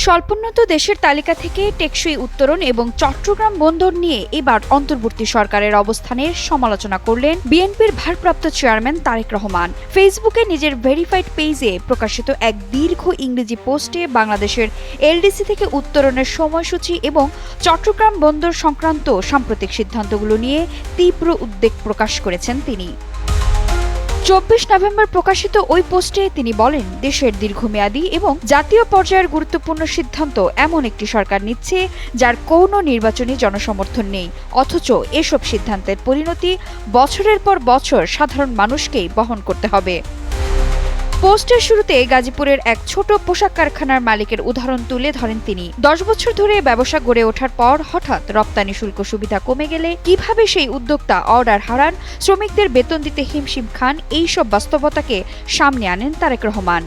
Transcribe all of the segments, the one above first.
স্বল্পোন্নত দেশের তালিকা থেকে টেকসই উত্তরণ এবং চট্টগ্রাম বন্দর নিয়ে এবার অন্তর্বর্তী সরকারের অবস্থানের সমালোচনা করলেন বিএনপির ভারপ্রাপ্ত চেয়ারম্যান তারেক রহমান। ফেসবুকে নিজের ভেরিফাইড পেজে প্রকাশিত এক দীর্ঘ ইংরেজি পোস্টে বাংলাদেশের এলডিসি থেকে উত্তরণের সময়সূচি এবং চট্টগ্রাম বন্দর সংক্রান্ত সাম্প্রতিক সিদ্ধান্তগুলো নিয়ে তীব্র উদ্বেগ প্রকাশ করেছেন তিনি। 24 নভেম্বর প্রকাশিত ওই পোস্টে তিনি বলেন, দেশের দীর্ঘমেয়াদী এবং জাতীয় পর্যায়ের গুরুত্বপূর্ণ সিদ্ধান্ত এমন একটি সরকার নিচ্ছে যার কোনো নির্বাচনী জনসমর্থন নেই, অথচ এসব সিদ্ধান্তের পরিণতি বছরের পর বছর সাধারণ মানুষকেই বহন করতে হবে। পোস্টের শুরুতে গাজীপুরের এক ছোট পোশাক কারখানার মালিকের উদাহরণ তুলে ধরেন তিনি। 10 বছর ধরে ব্যবসা গড়ে ওঠার পর হঠাৎ রপ্তানি শুল্ক সুবিধা কমে গেলে কিভাবে সেই উদ্যোক্তা অর্ডার হারান, শ্রমিকদের বেতন দিতে হিমশিম খান, এইসব বাস্তবতাকে সামনে আনেন তারেক রহমান।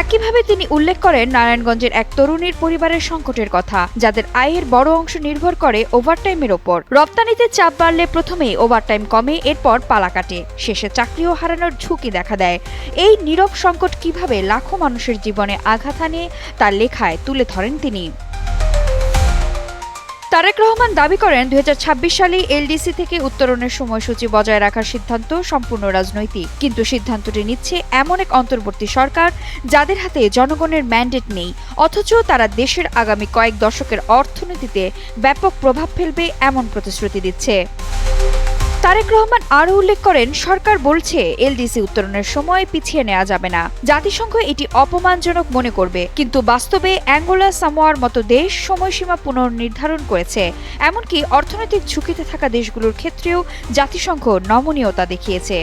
একইভাবে তিনি উল্লেখ করেন নারায়ণগঞ্জের এক তরুণীর পরিবারের সংকটের কথা, যাদের আয়ের বড় অংশ নির্ভর করে ওভারটাইমের ওপর। রপ্তানিতে চাপ বাড়লে প্রথমেই ওভারটাইম কমে, এরপর পালা কাটে, শেষে চাকরিও হারানোর ঝুঁকি দেখা দেয়। এই নীরব সংকট কিভাবে লাখো মানুষের জীবনে আঘাত আনে তার লেখায় তুলে ধরেন তিনি। তারেক রহমান দাবি করেন 2026 সালে এলডিসি থেকে উত্তরণের সময়সূচি বজায় রাখার সিদ্ধান্ত সম্পূর্ণ রাজনৈতিক, কিন্তু সিদ্ধান্তটি নিচ্ছে এমন এক অন্তর্বর্তী সরকার যাদের হাতে জনগণের ম্যান্ডেট নেই, অথচ তারা দেশের আগামী কয়েক দশকের অর্থনীতিতে ব্যাপক প্রভাব ফেলবে এমন প্রতিশ্রুতি দিচ্ছে। তারেক রহমান আরও উল্লেখ করেন, সরকার বলছে এলডিসি উত্তরণের সময় পিছিয়ে নেওয়া যাবে না, জাতিসংঘ এটি অপমানজনক মনে করবে, কিন্তু বাস্তবে অ্যাঙ্গোলা, সামোয়ার মতো দেশ সময়সীমা পুনর্নির্ধারণ করেছে। এমনকি অর্থনৈতিক ঝুঁকিতে থাকা দেশগুলোর ক্ষেত্রেও জাতিসংঘ নমনীয়তা দেখিয়েছে।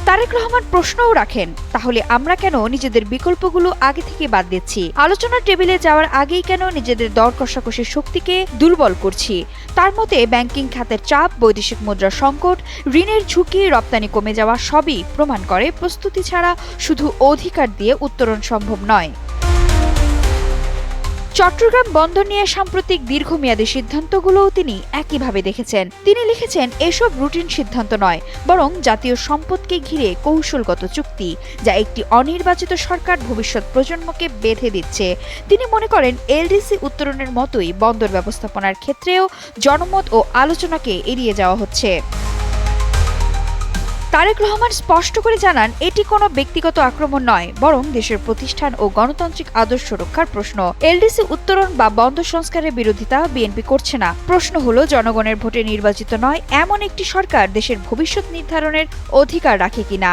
তারেক রহমান প্রশ্নও রাখেন, তাহলে আমরা কেন নিজেদের বিকল্পগুলো আগে থেকে বাদ দিচ্ছি? আলোচনার টেবিলে যাওয়ার আগেই কেন নিজেদের দর কষাকষির শক্তিকে দুর্বল করছি? তার মতে ব্যাংকিং খাতের চাপ, বৈদেশিক মুদ্রার সংকট, ঋণের ঝুঁকি, রপ্তানি কমে যাওয়া সবই প্রমাণ করে প্রস্তুতি ছাড়া শুধু অধিকার দিয়ে উত্তরণ সম্ভব নয়। চট্টগ্রাম বন্দর নিয়ে সাম্প্রতিক দীর্ঘমেয়াদী সিদ্ধান্তগুলোও তিনি একইভাবে দেখেছেন। তিনি লিখেছেন, এসব রুটিন সিদ্ধান্ত নয়, বরং জাতীয় সম্পদকে ঘিরে কৌশলগত চুক্তি, যা একটি অনির্বাচিত সরকার ভবিষ্যৎ প্রজন্মকে বেঁধে দিচ্ছে। তিনি মনে করেন এলডিসি উত্তরণের মতোই বন্দর ব্যবস্থাপনার ক্ষেত্রেও জনমত ও আলোচনাকে এড়িয়ে যাওয়া হচ্ছে। তারেক রহমান স্পষ্ট করে জানান, এটি কোনো ব্যক্তিগত আক্রমণ নয়, বরং দেশের প্রতিষ্ঠান ও গণতান্ত্রিক আদর্শ রক্ষার প্রশ্ন। এলডিসি উত্তরণ বা বন্দর সংস্কারের বিরোধিতা বিএনপি করছে না। প্রশ্ন হলো, জনগণের ভোটে নির্বাচিত নয় এমন একটি সরকার দেশের ভবিষ্যৎ নির্ধারণের অধিকার রাখে কিনা।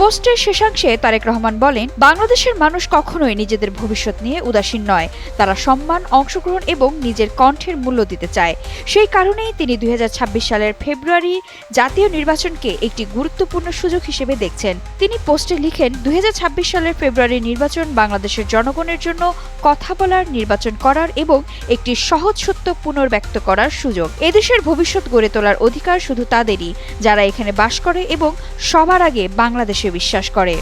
পোস্টের শেষাংশে তারেক রহমান বলেন, বাংলাদেশের মানুষ কখনোই নিজেদের ভবিষ্যৎ নিয়ে উদাসীন নয়। তারা সম্মান, অংশগ্রহণ এবং নিজের কণ্ঠের মূল্য দিতে চায়। সেই কারণেই তিনি 2026 সালের ফেব্রুয়ারি জাতীয় নির্বাচনকে একটি গুরুত্বপূর্ণ সুযোগ হিসেবে দেখছেন। তিনি পোস্টে লিখেন, 2026 সালের ফেব্রুয়ারি নির্বাচন বাংলাদেশের জনগণের জন্য কথা বলার, নির্বাচন করার এবং একটি সহজ সত্য পুনর্ব্যক্ত করার সুযোগ। এদেশের ভবিষ্যৎ গড়ে তোলার অধিকার শুধু তাদেরই, যারা এখানে বাস করে এবং সবার আগে বাংলাদেশে বিশ্বাস করে।